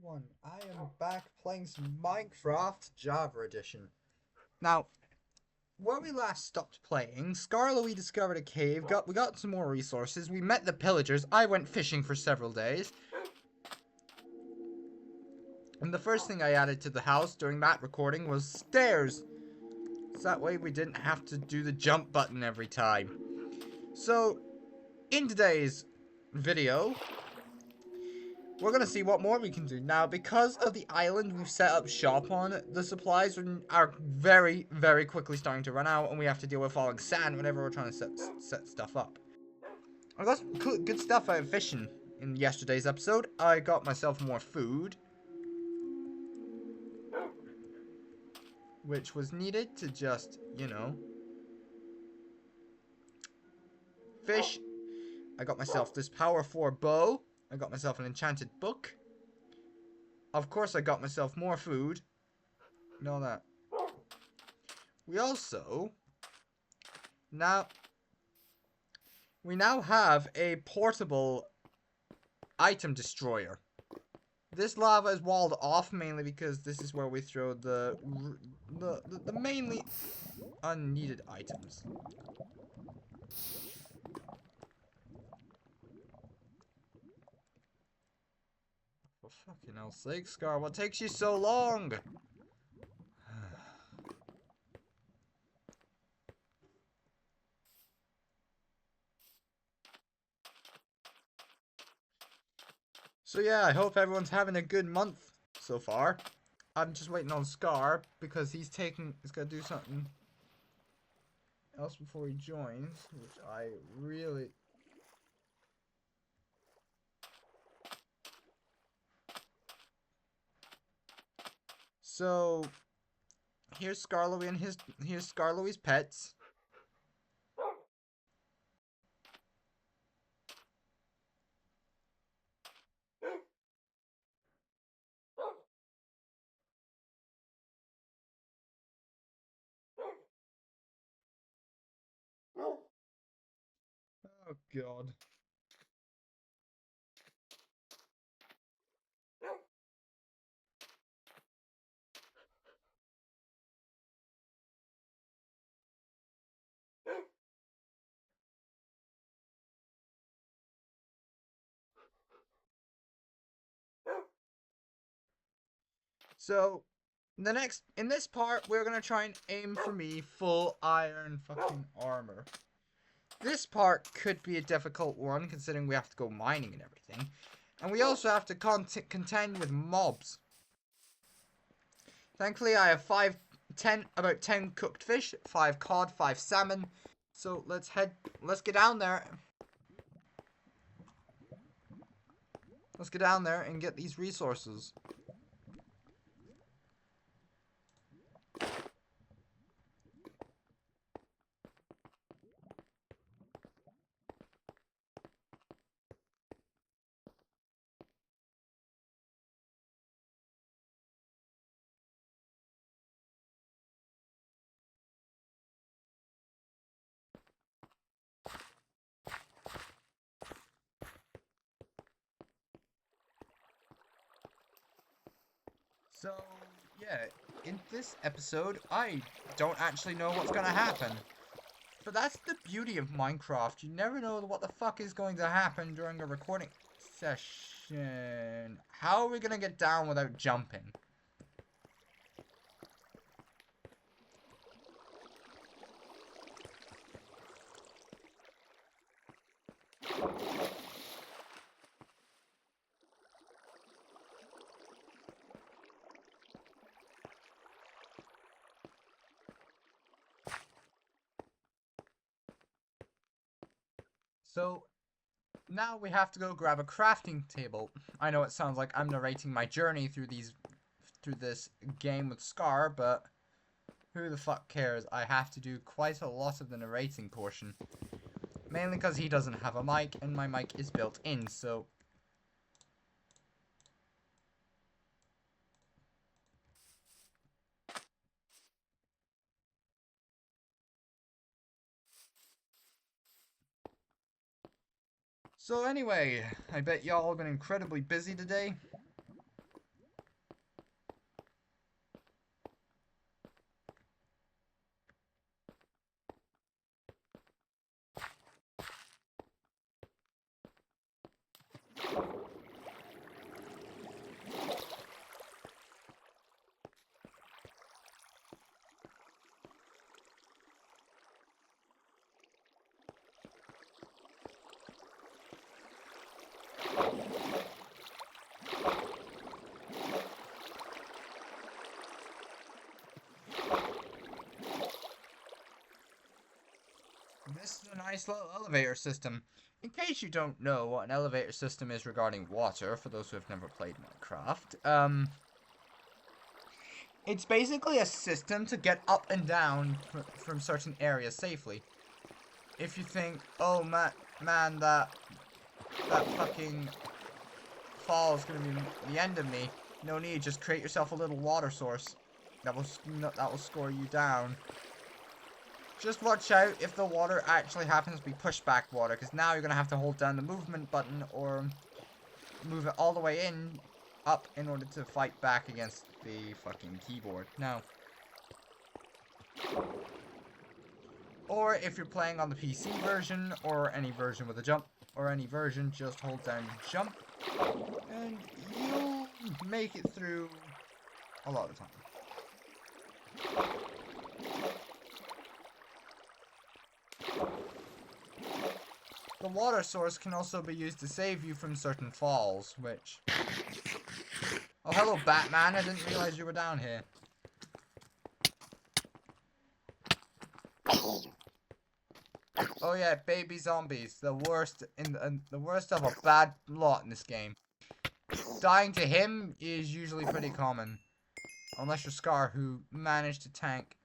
everyone, I am back playing some Minecraft Java Edition. Now, where we last stopped playing, Scarlo we discovered a cave, we got some more resources, we met the pillagers, I went fishing for several days. And the first thing I added to the house during that recording was stairs. So that way we didn't have to do the jump button every time. So, in today's video, we're gonna see what more we can do. Now, because of the island we've set up shop on, the supplies are very, very quickly starting to run out, and we have to deal with falling sand whenever we're trying to set stuff up. I got some good stuff out of fishing in yesterday's episode. I got myself more food, which was needed to just, fish. I got myself this power 4 bow. I got myself an enchanted book. Of course, I got myself more food. And all that. We also now have a portable item destroyer. This lava is walled off mainly because this is where we throw the mainly unneeded items. For fucking hell's sake, Scar, what takes you so long? So yeah, I hope everyone's having a good month so far. I'm just waiting on Scar because he's gonna do something else before he joins, which I really... So here's Scarlowy and here's Scarlowy's pets. Oh god. So in this part, we're gonna try and aim for me full iron fucking armor. This part could be a difficult one considering we have to go mining and everything. And we also have to contend with mobs. Thankfully, I have about 10 cooked fish, 5 cod, 5 salmon. So let's get down there. Let's get down there and get these resources. So, yeah, in this episode, I don't actually know what's gonna happen. But that's the beauty of Minecraft. You never know what the fuck is going to happen during a recording session. How are we gonna get down without jumping? So, now we have to go grab a crafting table. I know it sounds like I'm narrating my journey through this game with Scar, but who the fuck cares? I have to do quite a lot of the narrating portion. Mainly because he doesn't have a mic, and my mic is built in, so... So anyway, I bet y'all have been incredibly busy today. this is a nice little elevator system. In case you don't know what an elevator system is regarding water, for those who have never played Minecraft, it's basically a system to get up and down from certain areas safely. If you think, oh man, that fucking fall is gonna be the end of me, no need, just create yourself a little water source. That will score you down. Just watch out if the water actually happens to be pushback water, because now you're gonna have to hold down the movement button or move it all the way up in order to fight back against the fucking keyboard. Now, or if you're playing on the PC version or any version with a jump or any version, just hold down jump and you'll make it through a lot of the time. The water source can also be used to save you from certain falls, which... Oh, hello, Batman. I didn't realize you were down here. Oh yeah, baby zombies. The worst the worst of a bad lot in this game. Dying to him is usually pretty common. Unless you're Scar, who managed to tank.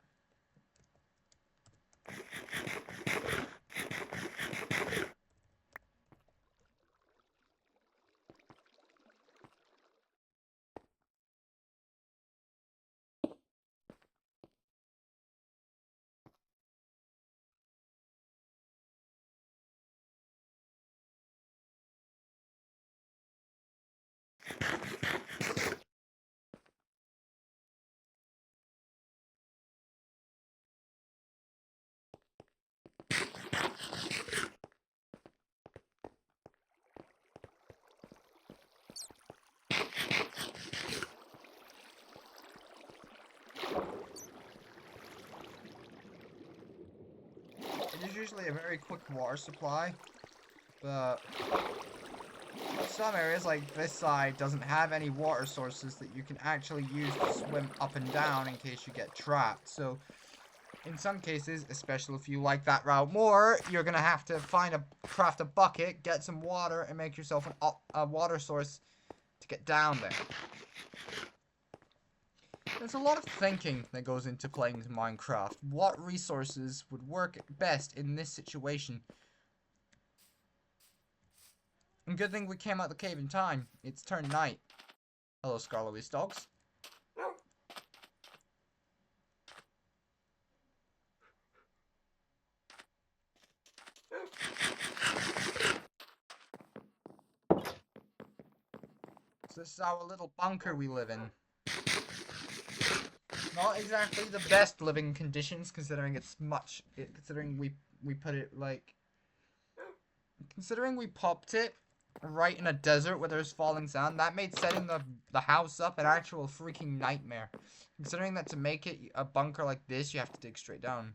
It is usually a very quick water supply, but some areas like this side doesn't have any water sources that you can actually use to swim up and down in case you get trapped. So in some cases, especially if you like that route more, you're gonna have to craft a bucket, get some water, and make yourself a water source to get down there. There's a lot of thinking that goes into playing Minecraft. What resources would work best in this situation? And good thing we came out the cave in time. It's turned night. Hello, Scarlet dogs. So this is our little bunker we live in. Not exactly the best living conditions, considering considering we put it like, considering we popped it right in a desert where there's falling sand. That made setting the house up an actual freaking nightmare. Considering that to make it a bunker like this, you have to dig straight down.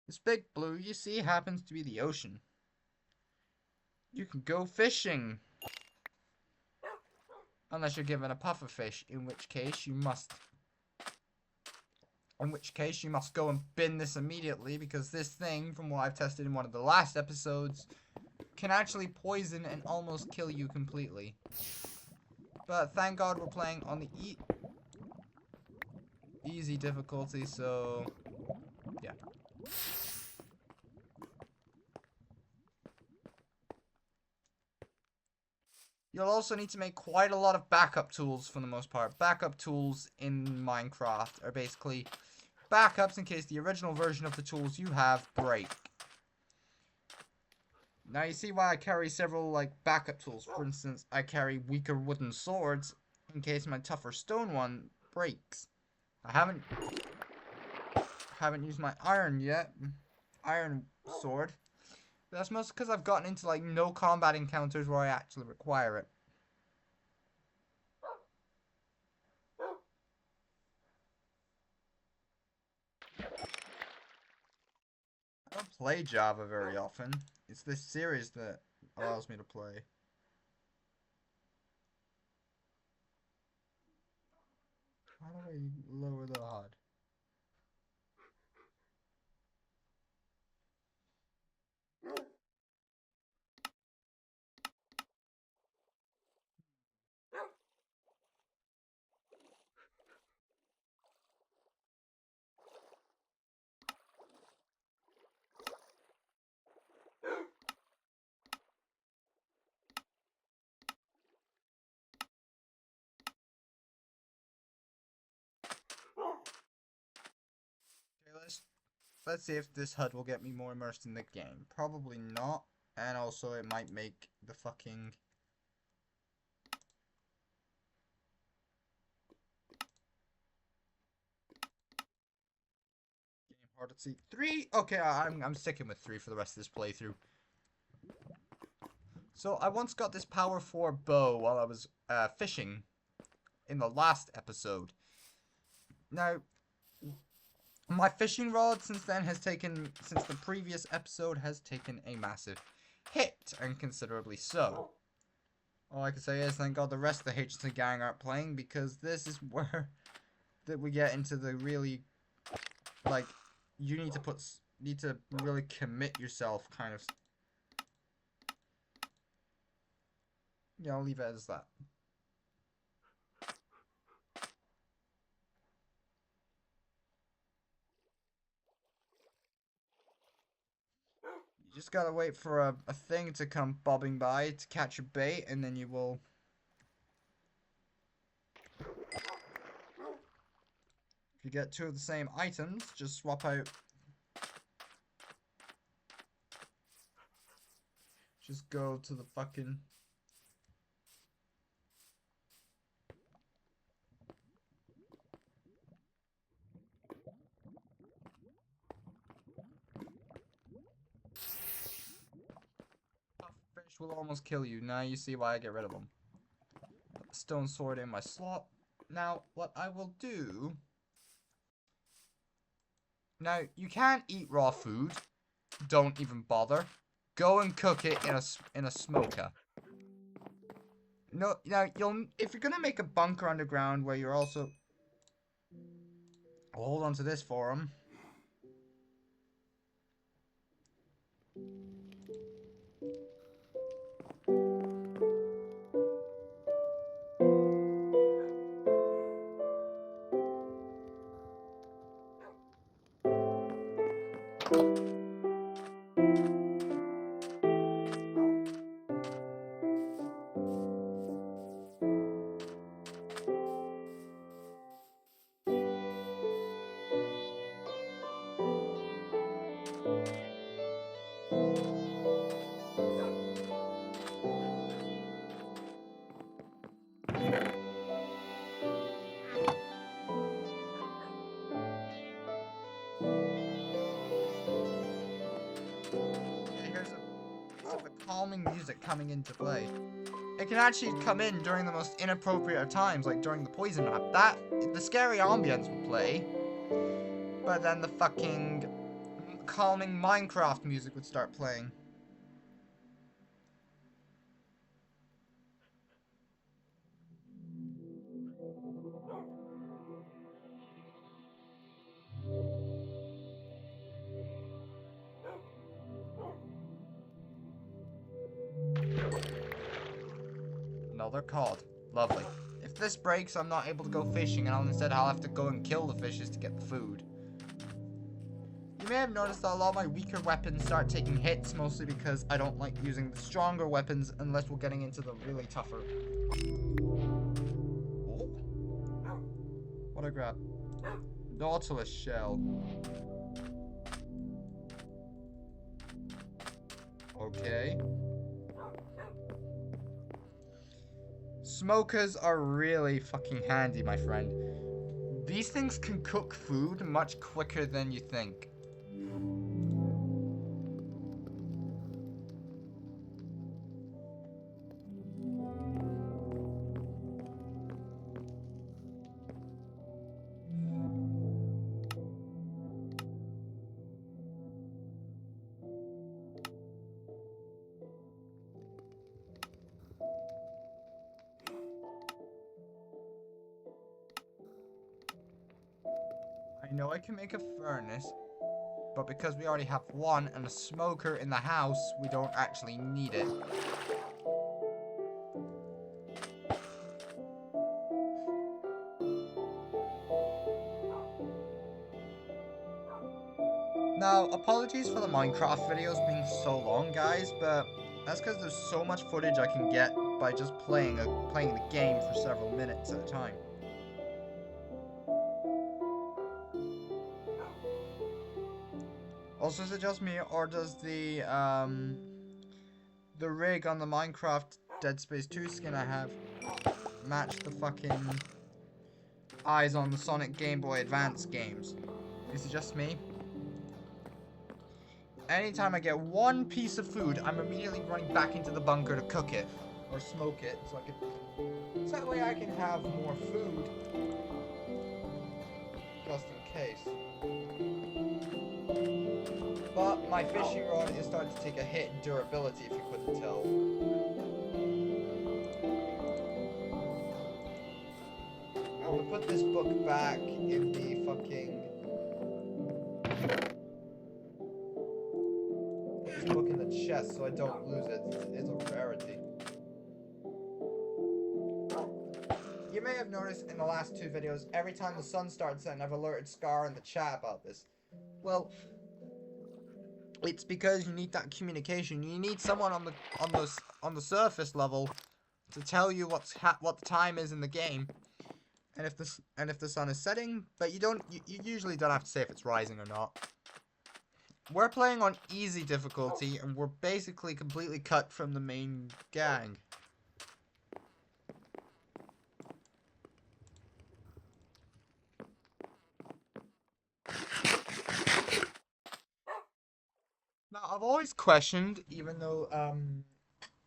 This big blue you see happens to be the ocean. You can go fishing. Unless you're given a puffer fish, in which case you must go and bin this immediately, because this thing, from what I've tested in one of the last episodes, can actually poison and almost kill you completely. But thank God we're playing on the easy difficulty, so yeah. You'll also need to make quite a lot of backup tools for the most part. Backup tools in Minecraft are basically backups in case the original version of the tools you have break. Now you see why I carry several like backup tools. For instance, I carry weaker wooden swords in case my tougher stone one breaks. I haven't used my iron yet. Iron sword. But that's mostly because I've gotten into like no combat encounters where I actually require it. I don't play Java very often. It's this series that allows me to play. How do I lower the HUD? Okay, let's see if this HUD will get me more immersed in the game. Probably not. And also it might make the fucking game harder to see. 3? Okay, I'm sticking with 3 for the rest of this playthrough. So I once got this power 4 bow while I was fishing in the last episode. Now, my fishing rod since the previous episode has taken a massive hit, and considerably so. All I can say is thank God the rest of the H gang aren't playing, because this is where that we get into the really, like, you need to really commit yourself kind of. Yeah, I'll leave it as that. You just gotta wait for a thing to come bobbing by to catch a bait, and then you will. If you get 2 of the same items, just swap out. Just go to the fucking. Fish will almost kill you. Now you see why I get rid of them. Put the stone sword in my slot. Now, what I will do. Now, you can't eat raw food. Don't even bother. Go and cook it in a smoker. No, now if you're gonna make a bunker underground where you're also. I'll hold on to this for him. Here's a calming music coming into play. It can actually come in during the most inappropriate of times, like during the poison map. The scary ambience will play, but then the fucking calming Minecraft music would start playing. Another cod. Lovely. If this breaks, I'm not able to go fishing, and instead I'll have to go and kill the fishes to get the food. You may have noticed that a lot of my weaker weapons start taking hits, mostly because I don't like using the stronger weapons unless we're getting into the really tougher. Oh. What I grab? Nautilus shell. Okay. Smokers are really fucking handy, my friend. These things can cook food much quicker than you think. I know I can make a furnace, but because we already have one and a smoker in the house, we don't actually need it. Now, apologies for the Minecraft videos being so long, guys, but that's because there's so much footage I can get by just playing the game for several minutes at a time. Also, is it just me, or does the rig on the Minecraft Dead Space 2 skin I have match the fucking eyes on the Sonic Game Boy Advance games? Is it just me? Anytime I get one piece of food, I'm immediately running back into the bunker to cook it or smoke it, so that way I can have more food, just in case. But my fishing rod is starting to take a hit in durability, if you couldn't tell. I'm gonna put this book back in the fucking... Put this book in the chest so I don't lose it. It's a rarity. You may have noticed in the last two videos, every time the sun starts setting, I've alerted Scar in the chat about this. Well, it's because you need that communication. You need someone on the surface level to tell you what the time is in the game, and if the sun is setting. But you usually don't have to say if it's rising or not. We're playing on easy difficulty, and we're basically completely cut from the main gang. Now, I've always questioned, even though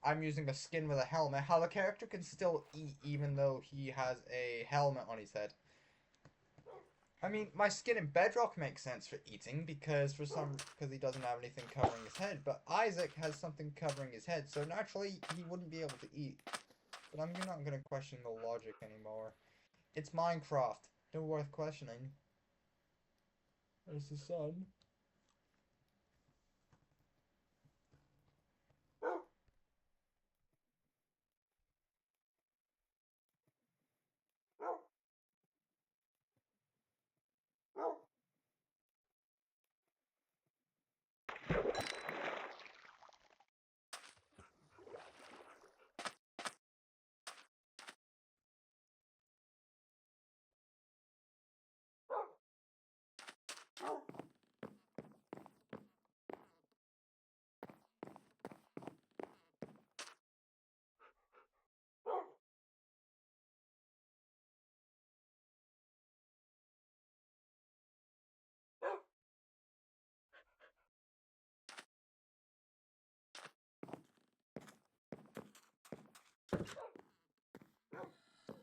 I'm using a skin with a helmet, how the character can still eat even though he has a helmet on his head. I mean, my skin in Bedrock makes sense for eating because he doesn't have anything covering his head, but Isaac has something covering his head, so naturally he wouldn't be able to eat. But I'm not going to question the logic anymore. It's Minecraft. No worth questioning. There's the sun.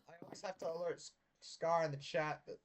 I always have to alert Scar in the chat that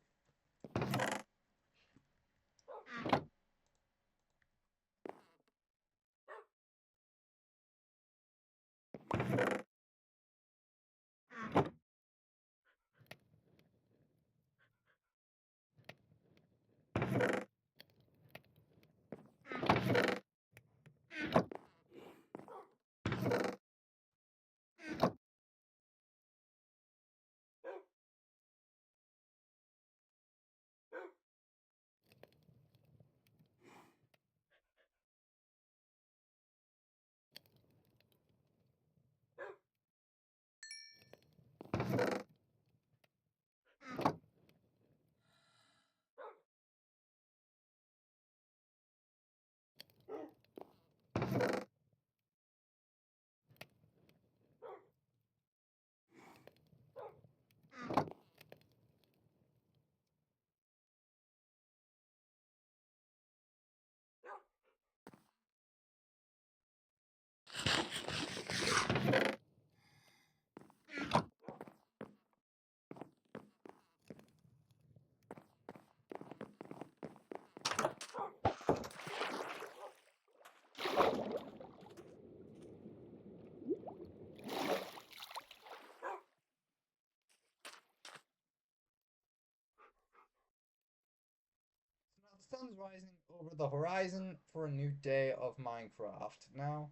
sun's rising over the horizon for a new day of Minecraft. Now,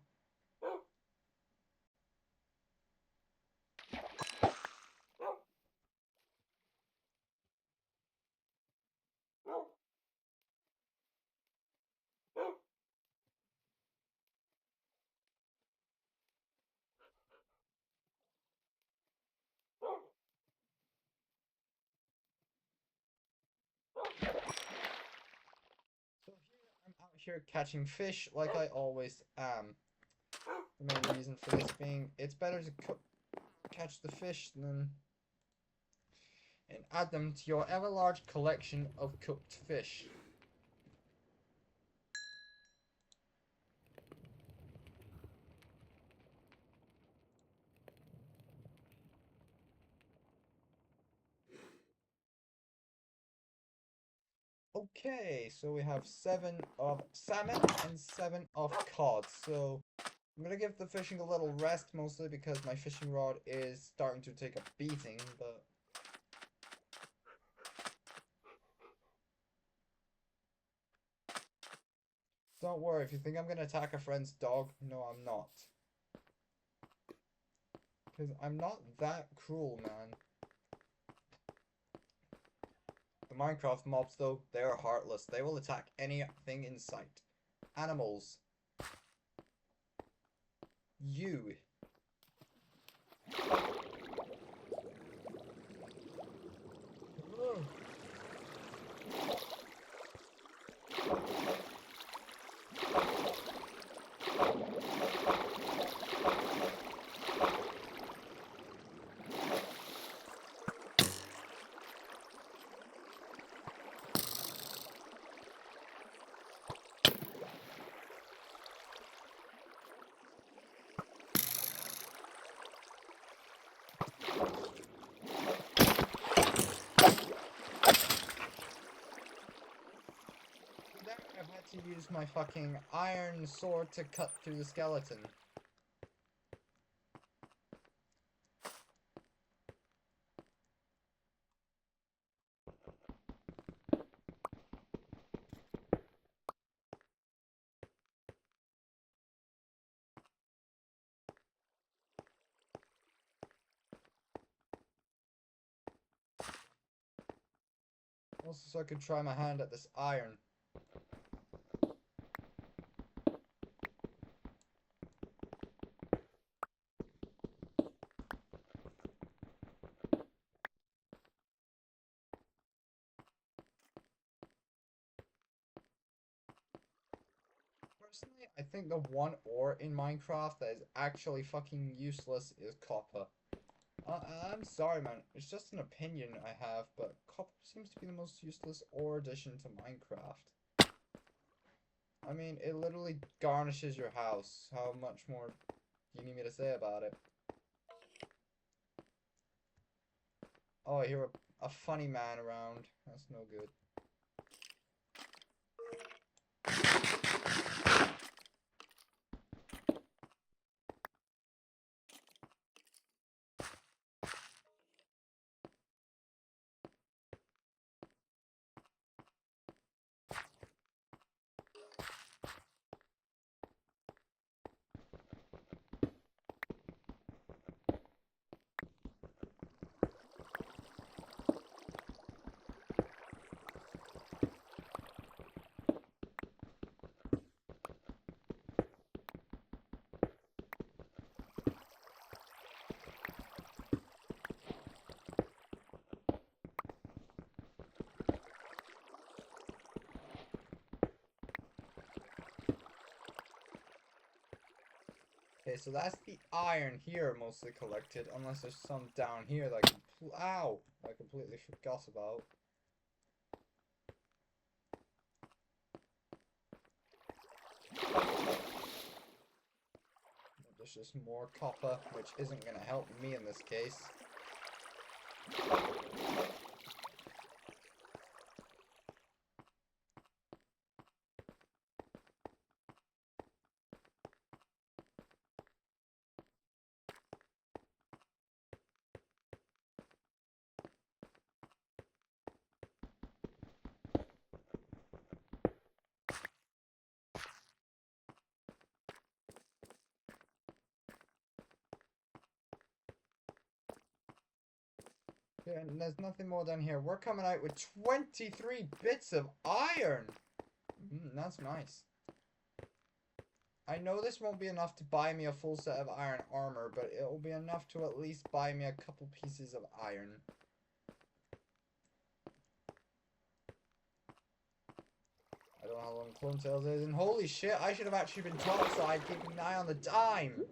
so here I'm out here catching fish like I always am. The main reason for this being it's better to catch the fish than and add them to your ever large collection of cooked fish. Okay, so we have 7 of salmon and 7 of cod. So I'm gonna give the fishing a little rest, mostly because my fishing rod is starting to take a beating, but don't worry, if you think I'm gonna attack a friend's dog, no I'm not. Because I'm not that cruel, man. The Minecraft mobs, though, they are heartless. They will attack anything in sight. Animals. You. Ugh. I've had to use my fucking iron sword to cut through the skeleton. Also, so I could try my hand at this iron. Personally, I think the one ore in Minecraft that is actually fucking useless is copper. I'm sorry, man. It's just an opinion I have, but copper seems to be the most useless ore addition to Minecraft. I mean, it literally garnishes your house. How much more do you need me to say about it? Oh, I hear a funny man around. That's no good. Okay, so that's the iron here mostly collected, unless there's some down here that I completely forgot about. There's just more copper, which isn't going to help me in this case. and there's nothing more down here. We're coming out with 23 bits of iron. That's nice. I know this won't be enough to buy me a full set of iron armor, but it will be enough to at least buy me a couple pieces of iron. I don't know how long clone tails is, and holy shit, I should have actually been topside, keeping an eye on the time.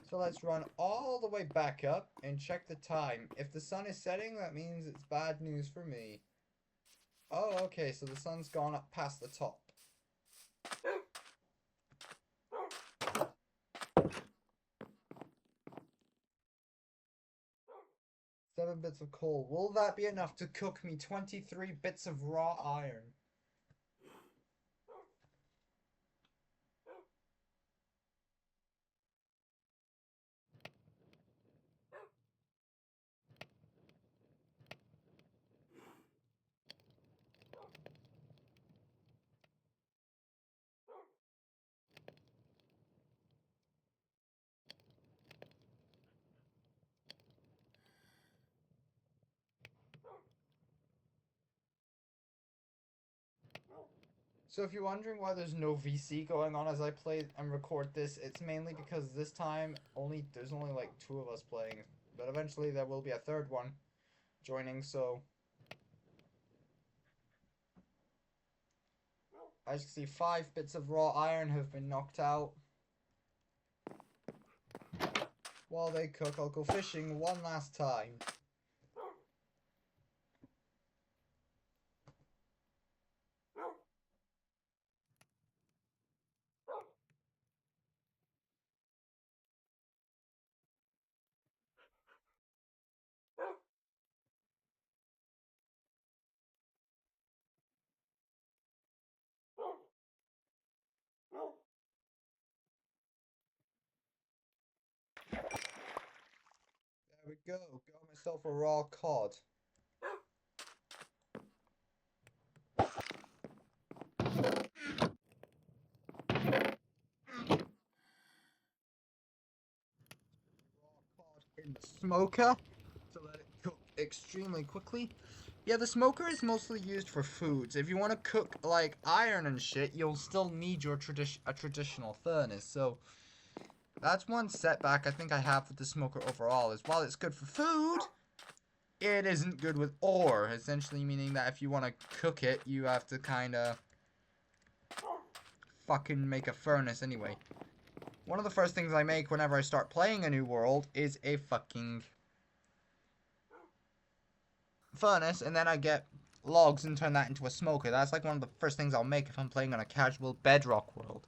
So let's run all the way back up and check the time. If the sun is setting, that means it's bad news for me. Oh, okay, so the sun's gone up past the top. Seven bits of coal. Will that be enough to cook me 23 bits of raw iron? So if you're wondering why there's no VC going on as I play and record this, it's mainly because this time there's only like 2 of us playing. But eventually there will be a third one joining, so as you can see, 5 bits of raw iron have been knocked out. While they cook, I'll go fishing one last time. There we go. Got myself a raw cod. In the smoker to let it cook extremely quickly. Yeah, the smoker is mostly used for foods. If you want to cook like iron and shit, you'll still need your traditional furnace. So that's one setback I think I have with the smoker overall. Is while it's good for food, it isn't good with ore. Essentially meaning that if you want to cook it, you have to kind of fucking make a furnace anyway. One of the first things I make whenever I start playing a new world is a fucking furnace, and then I get logs and turn that into a smoker. That's like one of the first things I'll make if I'm playing on a casual bedrock world.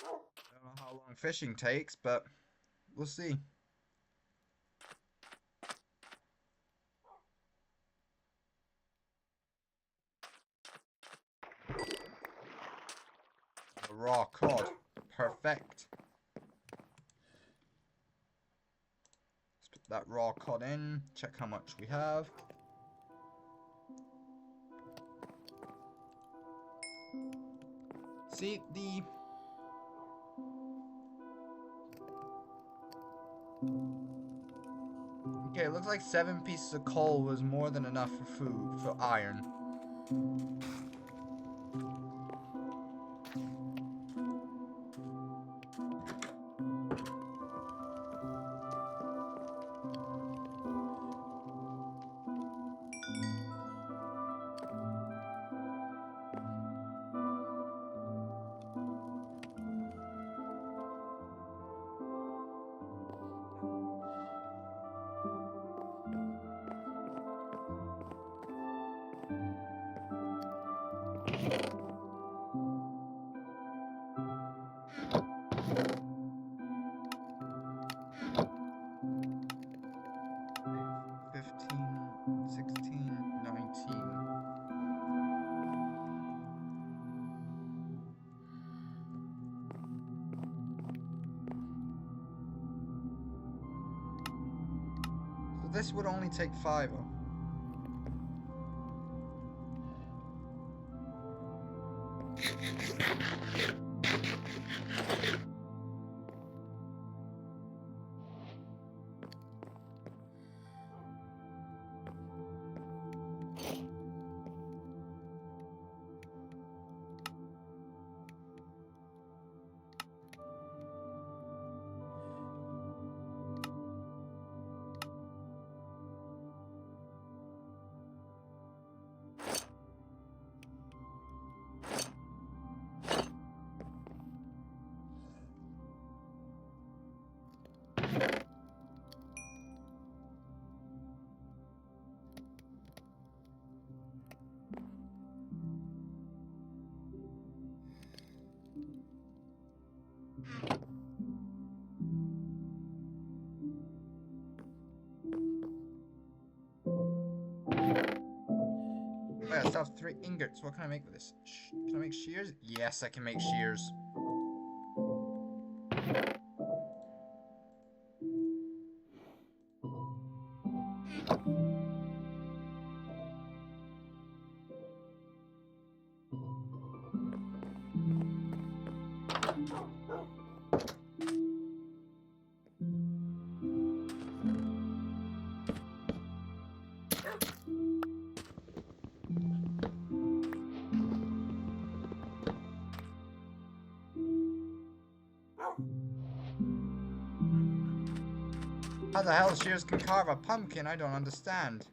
I don't know how long fishing takes, but we'll see. A raw cod. Perfect. Let's put that raw cod in. Check how much we have. See, okay, it looks like 7 pieces of coal was more than enough for food, for iron. This would only take 5. I still have 3 ingots. What can I make with this? Can I make shears? Yes, I can make shears. How the hell shears can carve a pumpkin? I don't understand.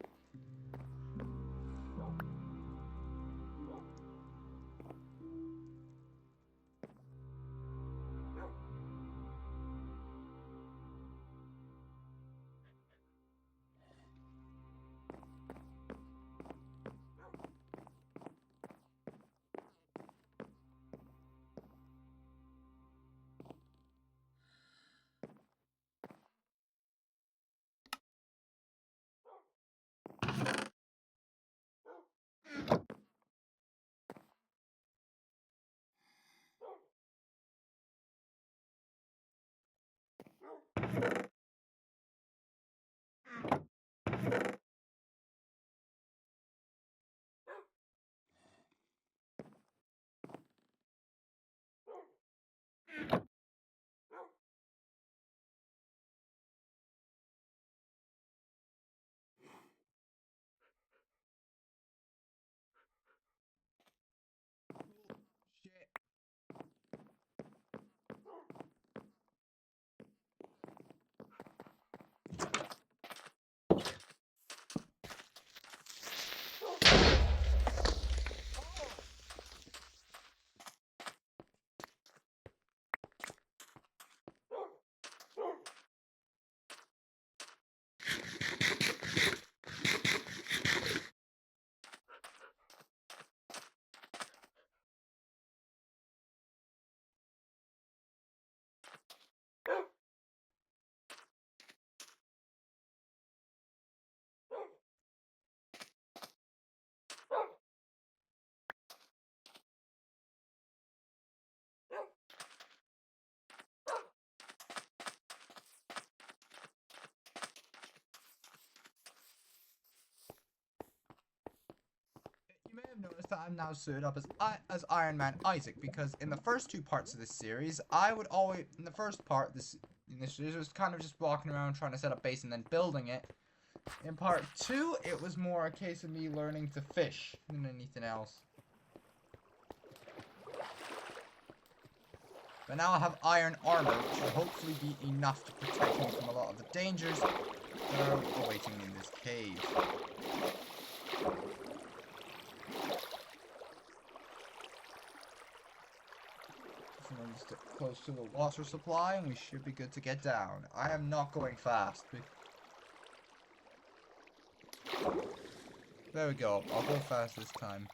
You may have noticed that I'm now suited up as Iron Man Isaac, because in the first 2 parts of this series, I would always, in the first part, in this series, was kind of just walking around trying to set up base and then building it. In part 2, it was more a case of me learning to fish than anything else. But now I have iron armor, which will hopefully be enough to protect me from a lot of the dangers that are awaiting me in this cave. Just get close to the water supply and we should be good to get down. I am not going fast. There we go. I'll go fast this time.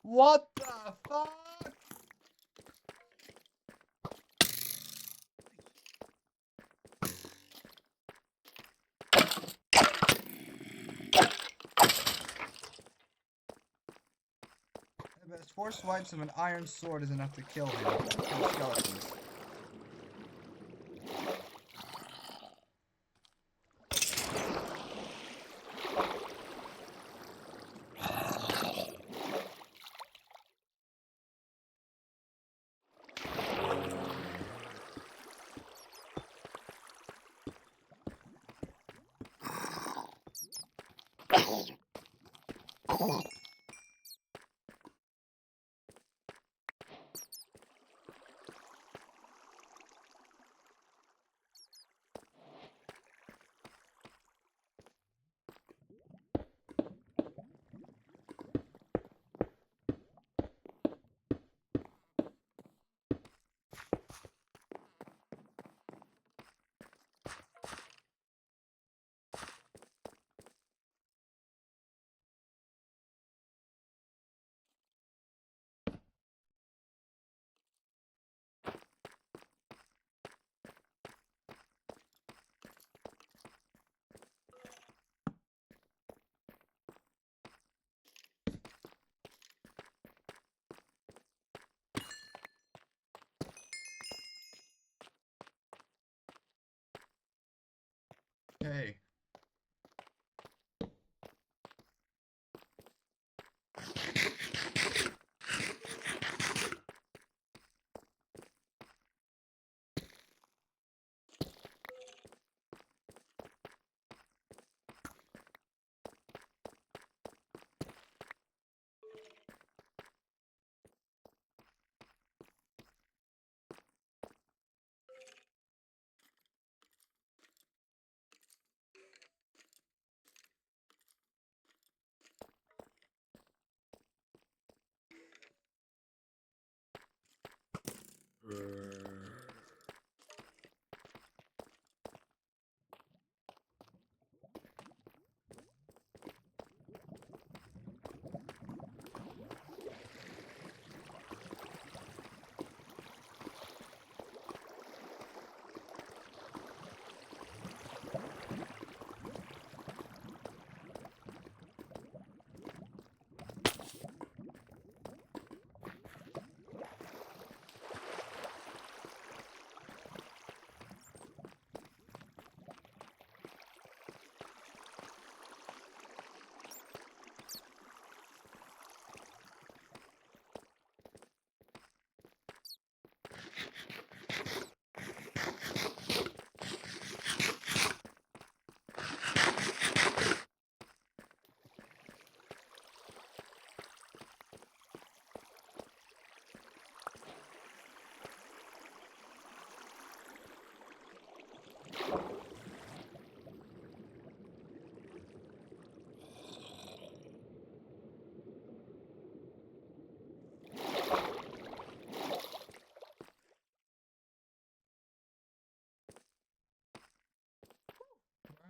What the fuck? I bet 4 swipes of an iron sword is enough to kill him. Kill skeletons.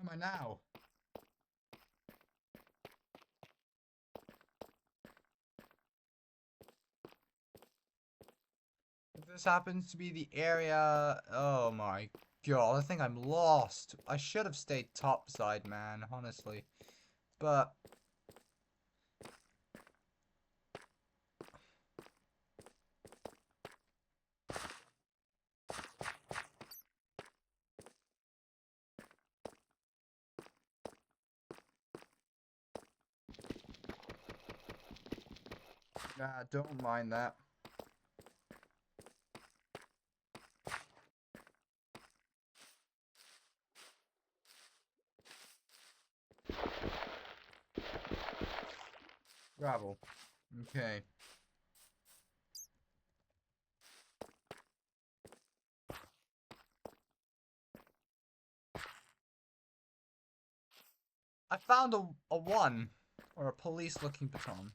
Where am I now? If this happens to be the area... Oh my god, I think I'm lost. I should have stayed topside, man, honestly. But... Nah, don't mind that. Gravel. Okay. I found a 1. Or a police-looking baton.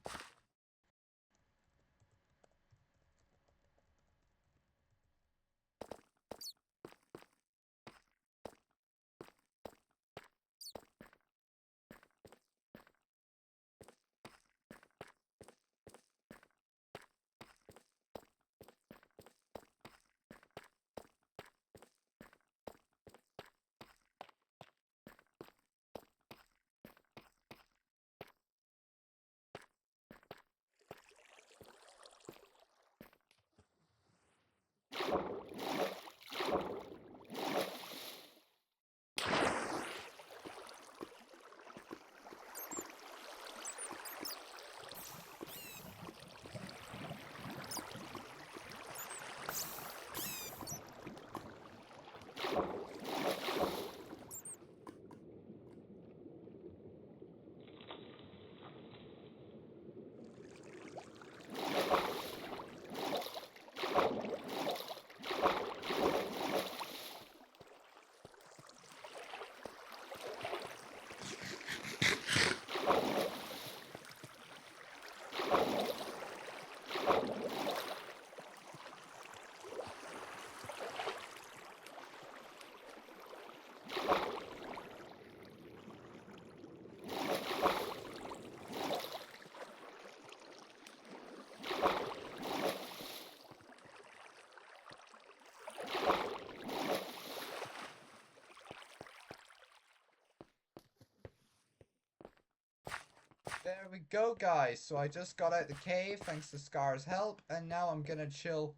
There we go, guys. So I just got out the cave thanks to Scar's help, and now I'm gonna chill,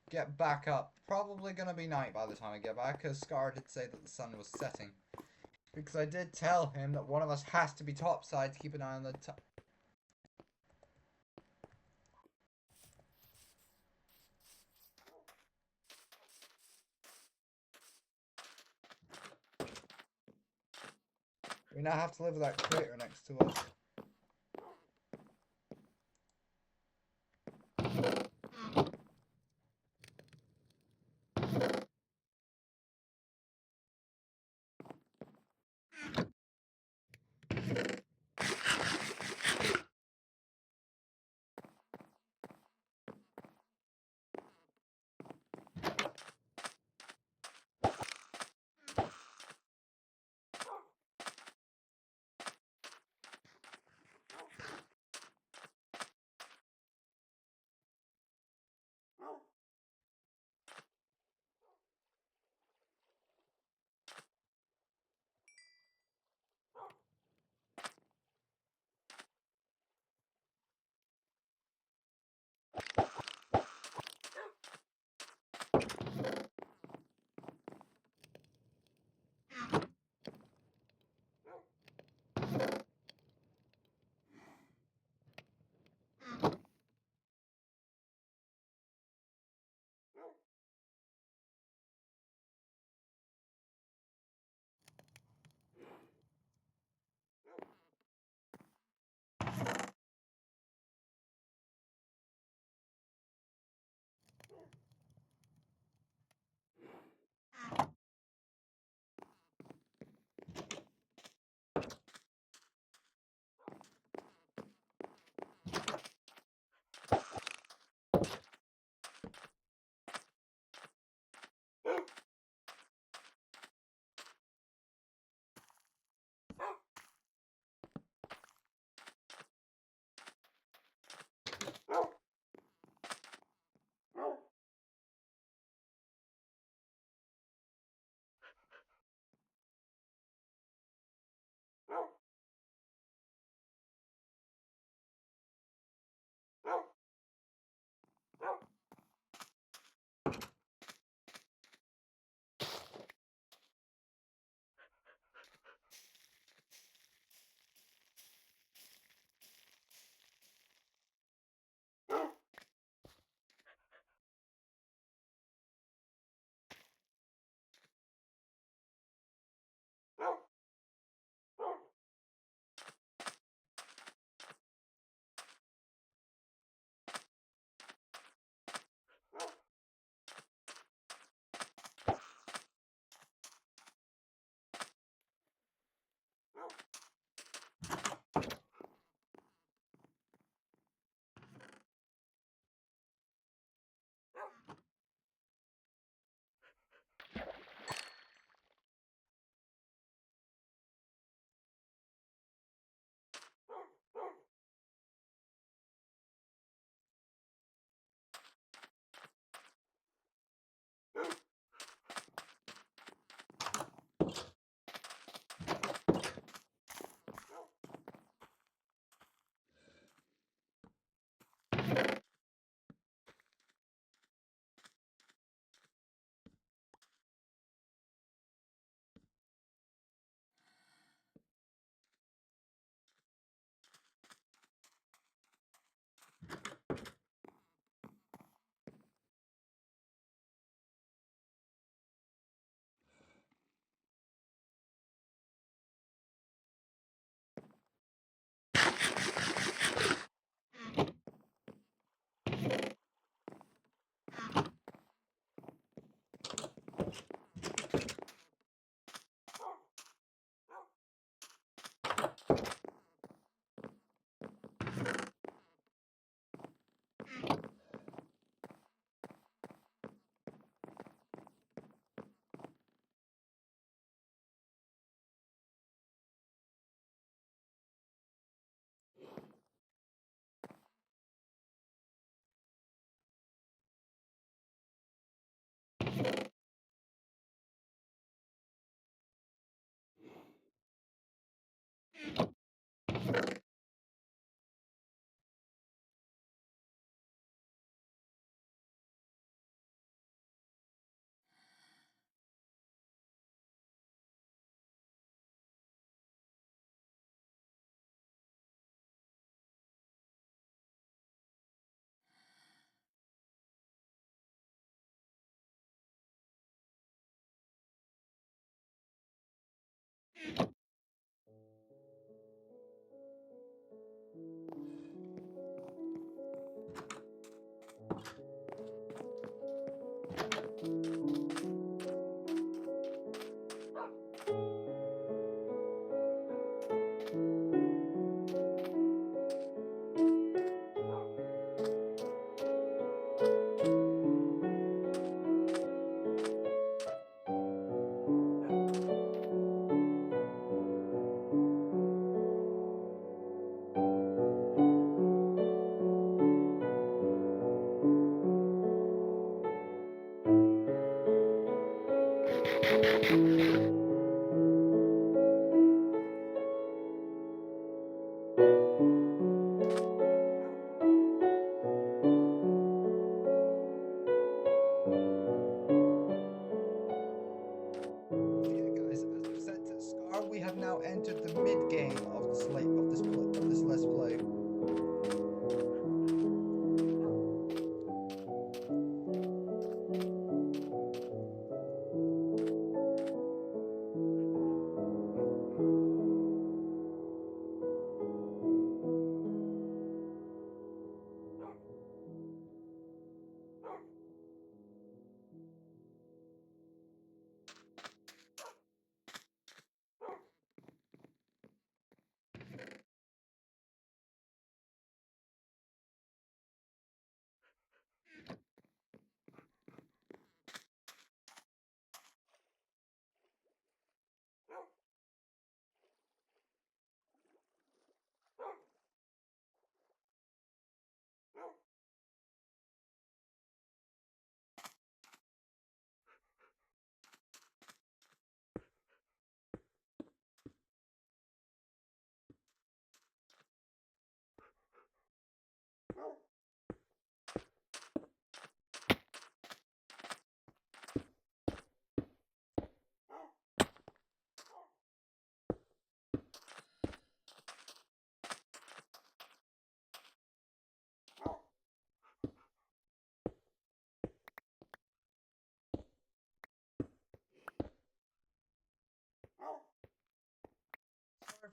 get back up. Probably gonna be night by the time I get back, because Scar did say that the sun was setting. Because I did tell him that one of us has to be topside to keep an eye on the top. We now have to live with that crater next to us.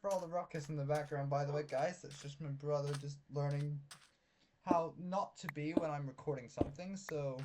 for all the ruckus in the background, by the way, guys. That's just my brother just learning how not to be when I'm recording something, so...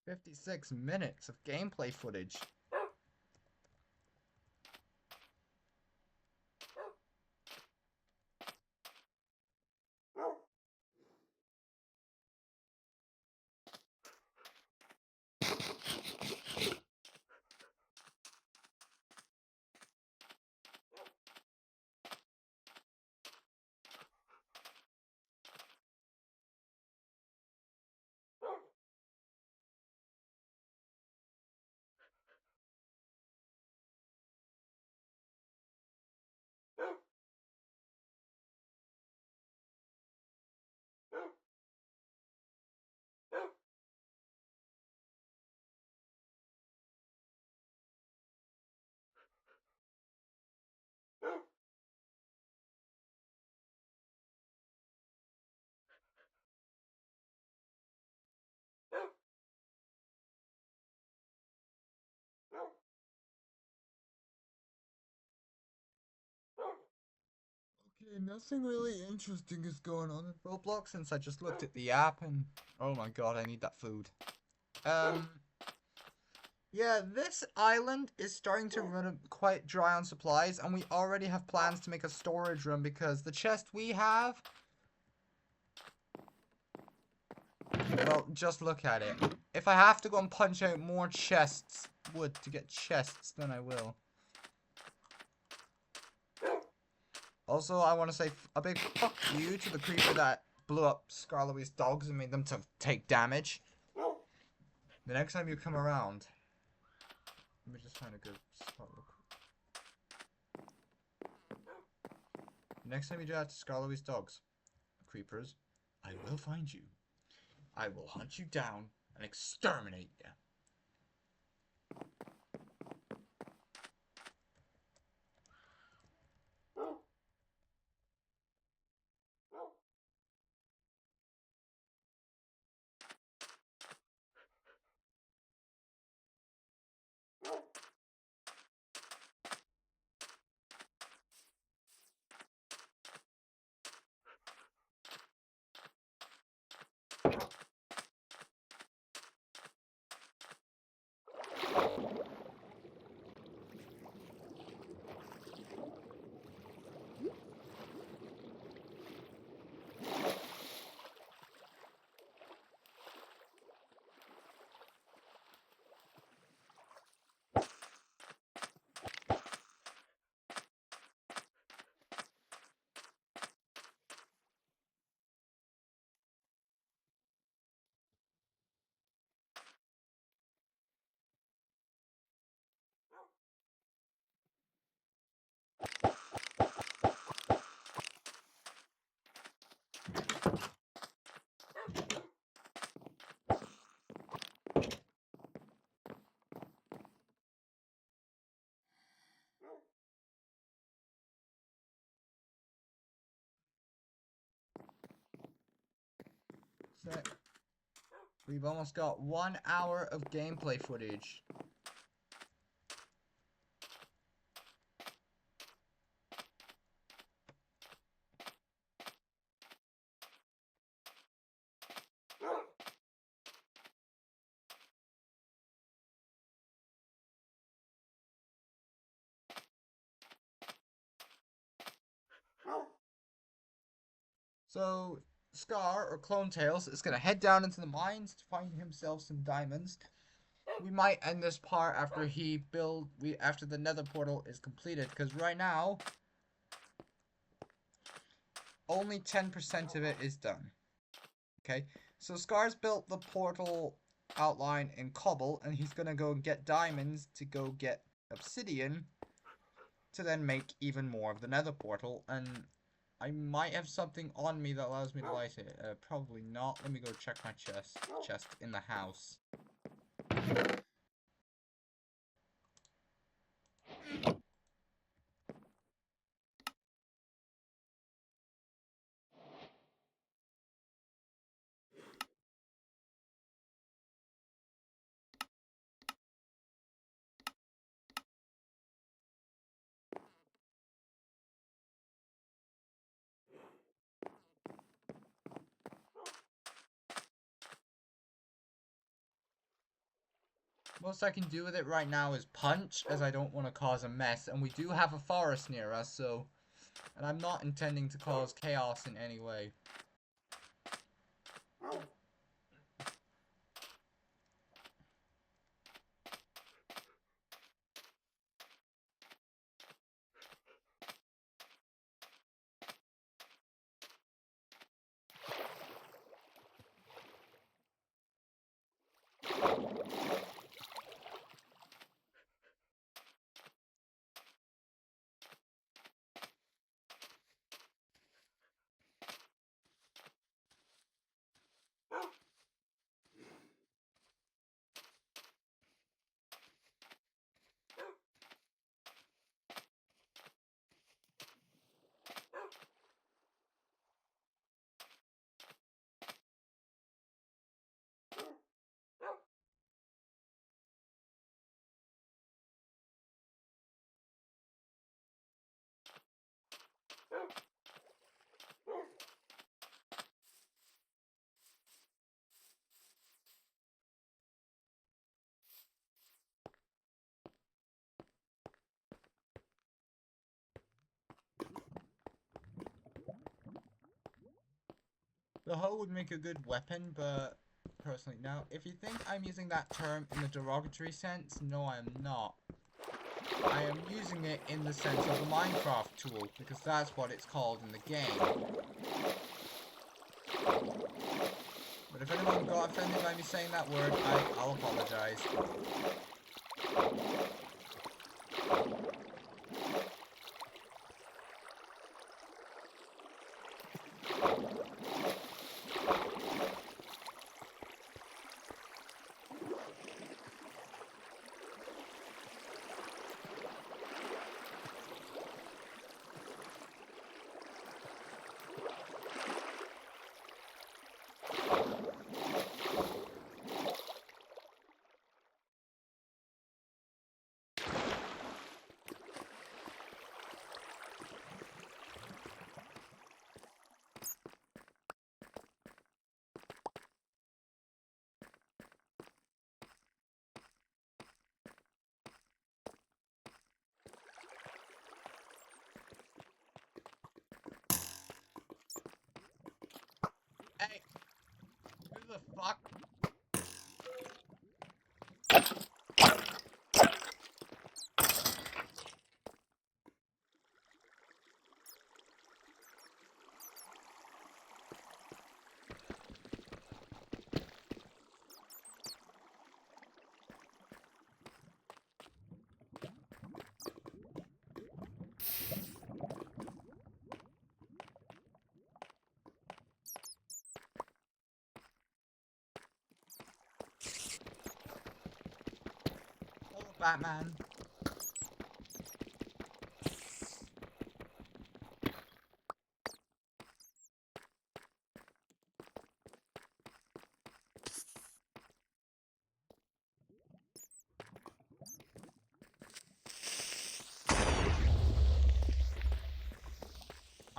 "56 minutes of gameplay footage. Okay, nothing really interesting is going on in Roblox since I just looked at the app and... Oh my god, I need that food. Yeah, this island is starting to run quite dry on supplies, and we already have plans to make a storage room because the chest we have... Well, just look at it. If I have to go and punch out more chests, wood to get chests, then I will. Also, I want to say a big fuck you to the creeper that blew up Scarlet's dogs and made them to take damage. The next time you come around... Let me just find a good spot real quick. Next time you do that to Scarlet's dogs, creepers, I will find you. I will hunt you down and exterminate you. snip. We've almost got 1 hour of gameplay footage. So, Scar, or Clone Tails, is going to head down into the mines to find himself some diamonds. We might end this part after after the Nether portal is completed, because right now, only 10% of it is done. Okay, so Scar's built the portal outline in cobble, and he's going to go get diamonds to go get obsidian to then make even more of the Nether portal, and I might have something on me that allows me to light it. Probably not. Let me go check my chest in the house. Most I can do with it right now is punch, as I don't want to cause a mess, and we do have a forest near us, so... And I'm not intending to cause chaos in any way. The hoe would make a good weapon, but personally, now, if you think I'm using that term in the derogatory sense, no, I am not. I am using it in the sense of a Minecraft tool, because that's what it's called in the game. But if anyone got offended by me saying that word, I'll apologize. Hey! Who the fuck? Batman.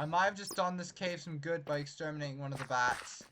I might have just done this cave some good by exterminating one of the bats.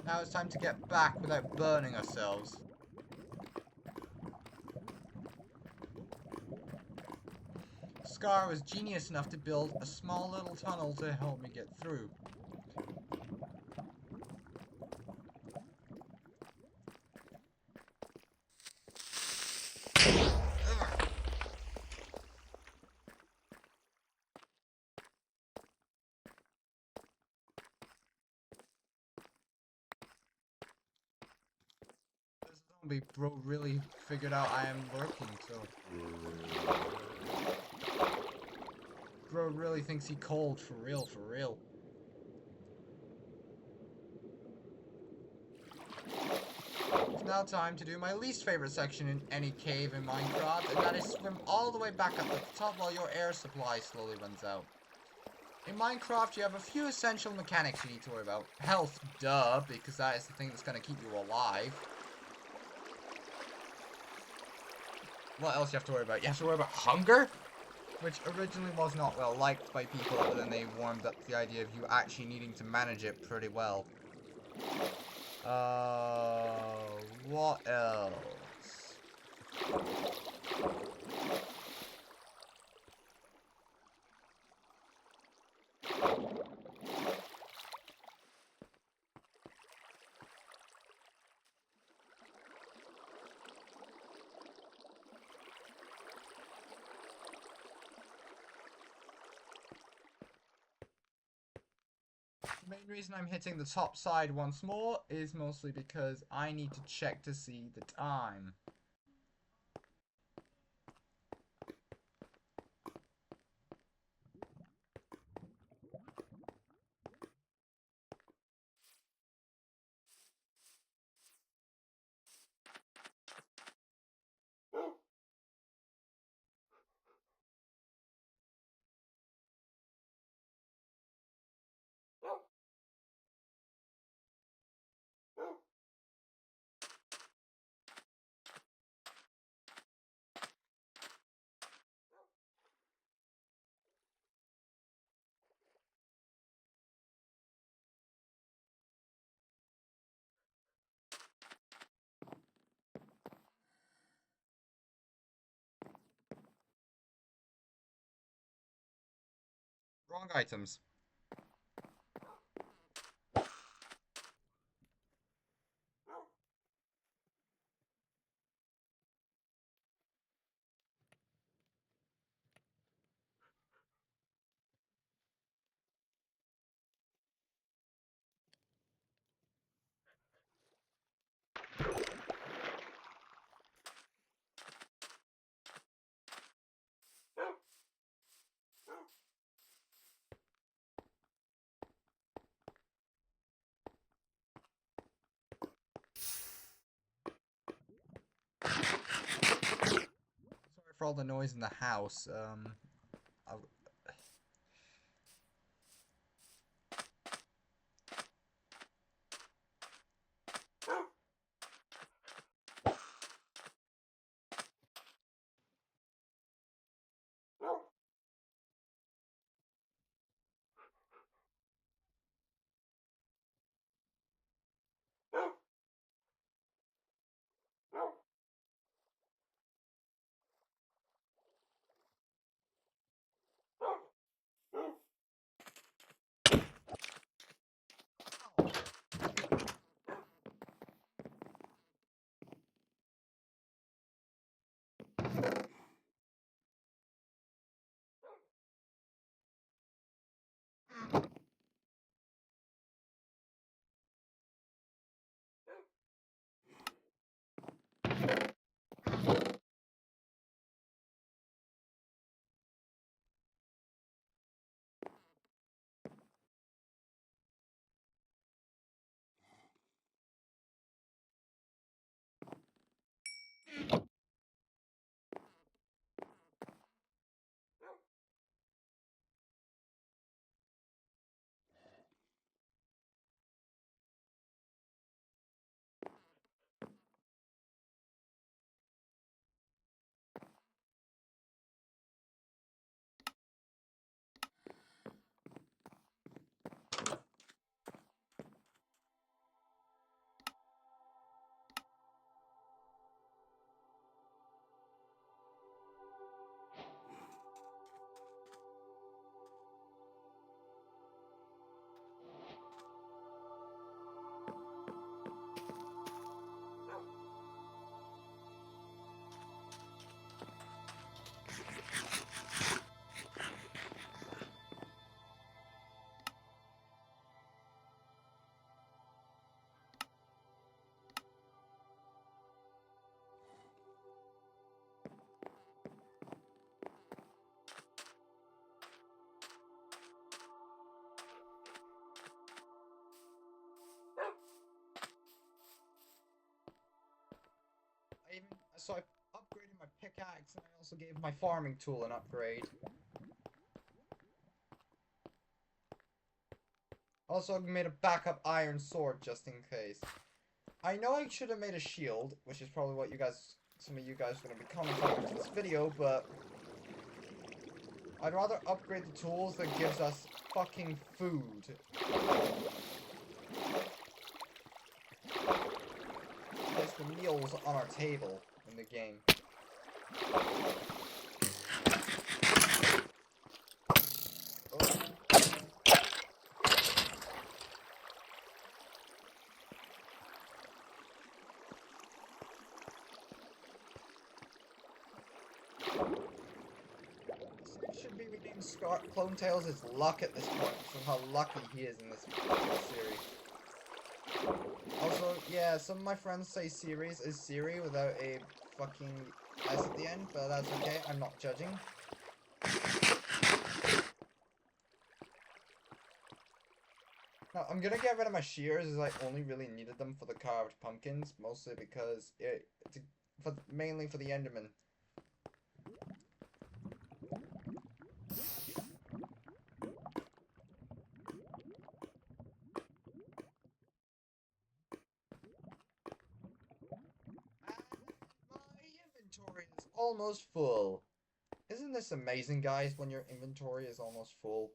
Now it's time to get back without burning ourselves. Scar was genius enough to build a small little tunnel to help me get through. Bro really figured out I am lurking, so... Bro really thinks he cold, for real, for real. It's now time to do my least favorite section in any cave in Minecraft, and that is swim all the way back up to the top while your air supply slowly runs out. In Minecraft, you have a few essential mechanics you need to worry about. Health, duh, because that is the thing that's going to keep you alive. What else do you have to worry about? You have to worry about hunger? Which originally was not well liked by people, but then they warmed up to the idea of you actually needing to manage it pretty well. What else? The main reason I'm hitting the top side once more is mostly because I need to check to see the time. Wrong items. Sorry for all the noise in the house. So I upgraded my pickaxe, and I also gave my farming tool an upgrade. Also made a backup iron sword just in case. I know I should have made a shield, which is probably what some of you guys are going to be commenting on this video, but I'd rather upgrade the tools that gives us fucking food. Place the meals on our table in the game. Should be renamed Clone Tails is luck at this point, so how lucky he is in this series. Also, yeah, some of my friends say series is Siri without a fucking S at the end, but that's okay, I'm not judging. Now, I'm gonna get rid of my shears as I only really needed them for the carved pumpkins, mostly because mainly for the Enderman. My inventory is almost full. Isn't this amazing, guys, when your inventory is almost full?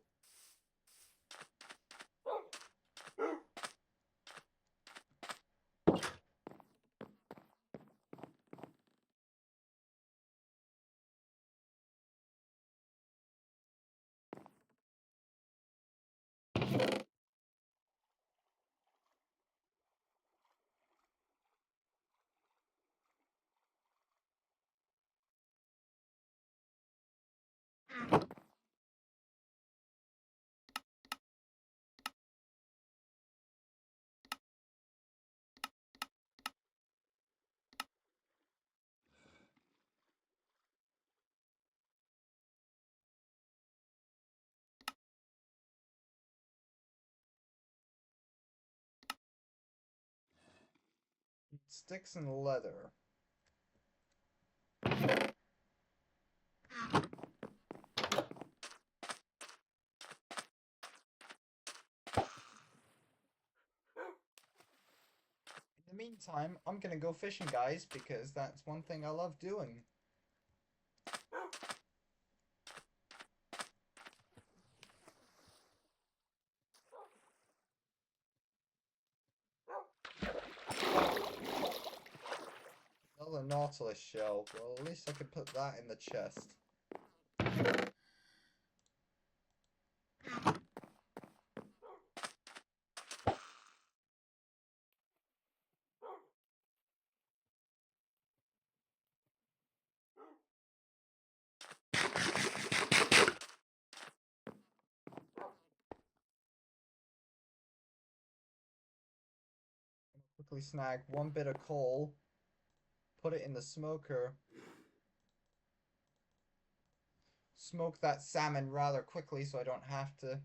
Sticks and leather. In the meantime, I'm gonna go fishing, guys, because that's one thing I love doing. Another Nautilus shell. Well, at least I could put that in the chest. Quickly snag one bit of coal, put it in the smoker, smoke that salmon rather quickly so I don't have to.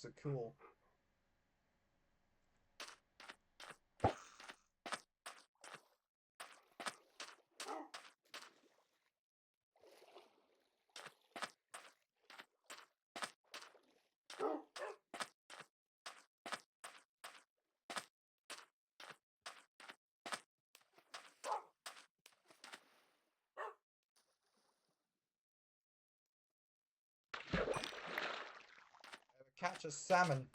So cool. Catch a salmon.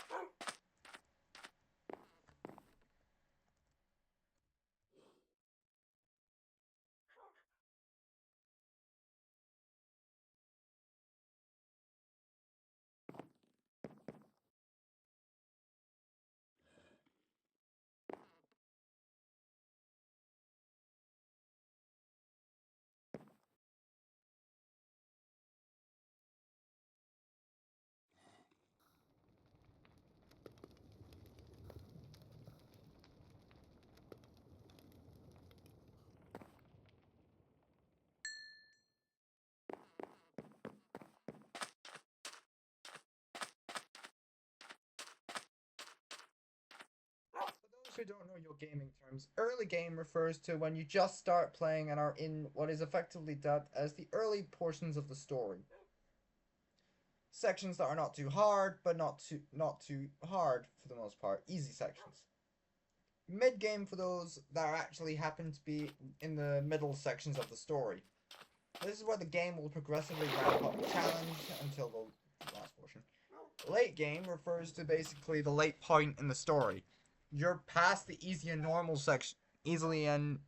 Who don't know your gaming terms, early game refers to when you just start playing and are in what is effectively dubbed as the early portions of the story. Sections that are not too hard, but not too hard for the most part. Easy sections. Mid game for those that actually happen to be in the middle sections of the story. This is where the game will progressively ramp up the challenge until the last portion. Late game refers to basically the late point in the story. You're past the easy and normal section, easy and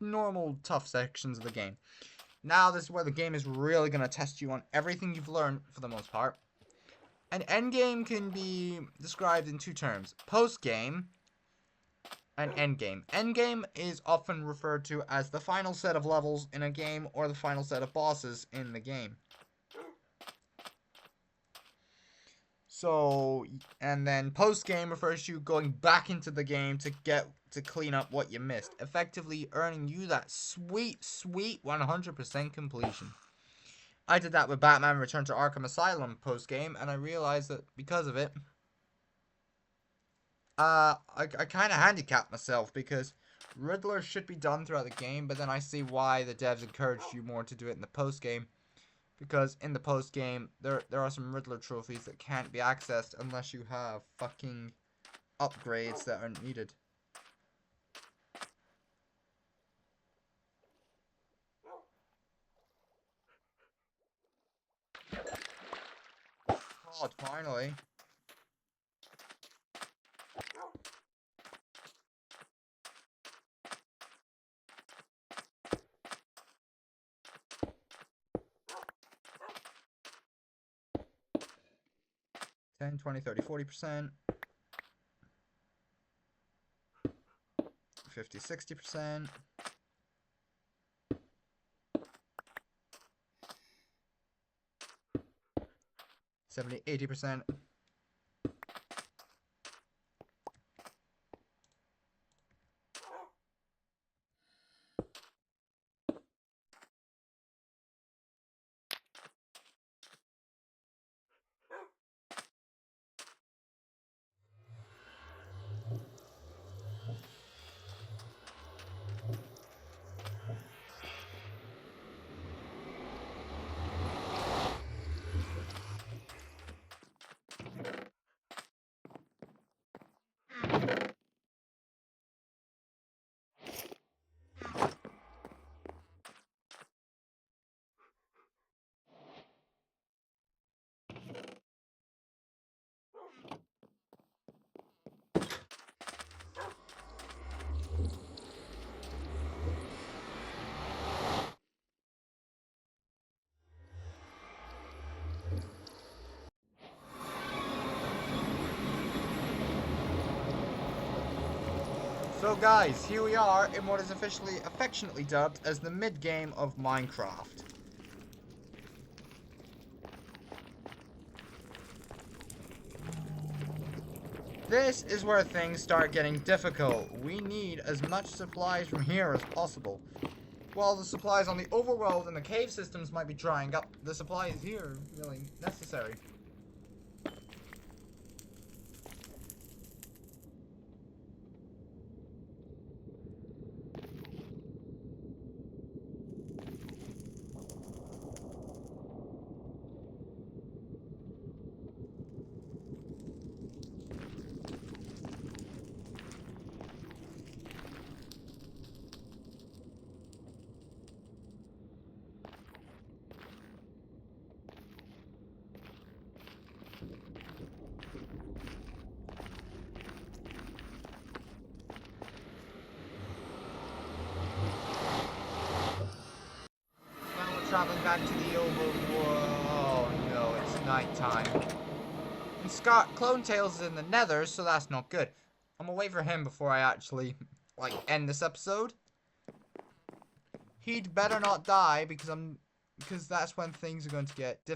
normal tough sections of the game. Now this is where the game is really gonna test you on everything you've learned for the most part. An end game can be described in two terms: post game and end game. End game is often referred to as the final set of levels in a game or the final set of bosses in the game. So, and then post-game refers to going back into the game to clean up what you missed, effectively earning you that sweet 100% completion. I did that with Batman Return to Arkham Asylum post-game, and I realized that because of it, I kind of handicapped myself, because Riddler should be done throughout the game, but then I see why the devs encouraged you more to do it in the post-game. Because in the post game, there are some Riddler trophies that can't be accessed unless you have fucking upgrades that are needed. God, finally. $10, $20, $30, 40%. 50, 60%. 70, 80%. So guys, here we are in what is officially affectionately dubbed as the mid-game of Minecraft. This is where things start getting difficult. We need as much supplies from here as possible. While the supplies on the overworld and the cave systems might be drying up, the supplies here are really necessary. traveling back to the overworld. Oh no, it's nighttime. And Scott Clone Tails is in the Nether, so that's not good. I'm gonna wait for him before I actually, like, end this episode. He'd better not die because that's when things are going to get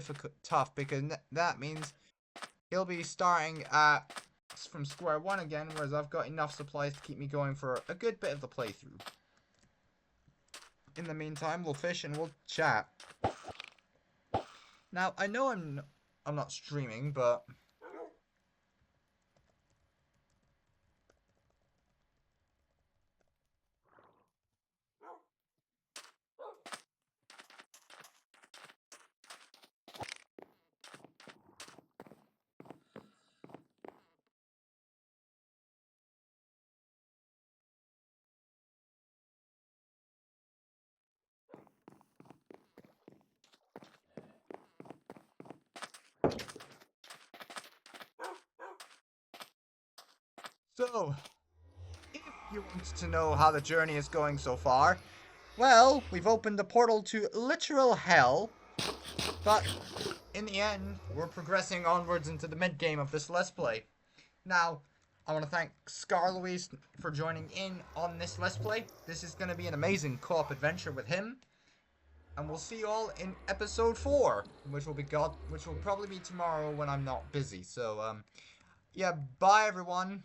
tough, because that means he'll be starting from square one again, whereas I've got enough supplies to keep me going for a good bit of the playthrough. In the meantime, we'll fish and we'll chat. Now, I know I'm not streaming, but so if you want to know how the journey is going so far, well, we've opened the portal to literal hell, but in the end, we're progressing onwards into the mid-game of this Let's Play. Now, I want to thank Scar Louise for joining in on this Let's Play. This is going to be an amazing co-op adventure with him. And we'll see you all in episode 4, which will probably be tomorrow when I'm not busy. So, yeah, bye everyone.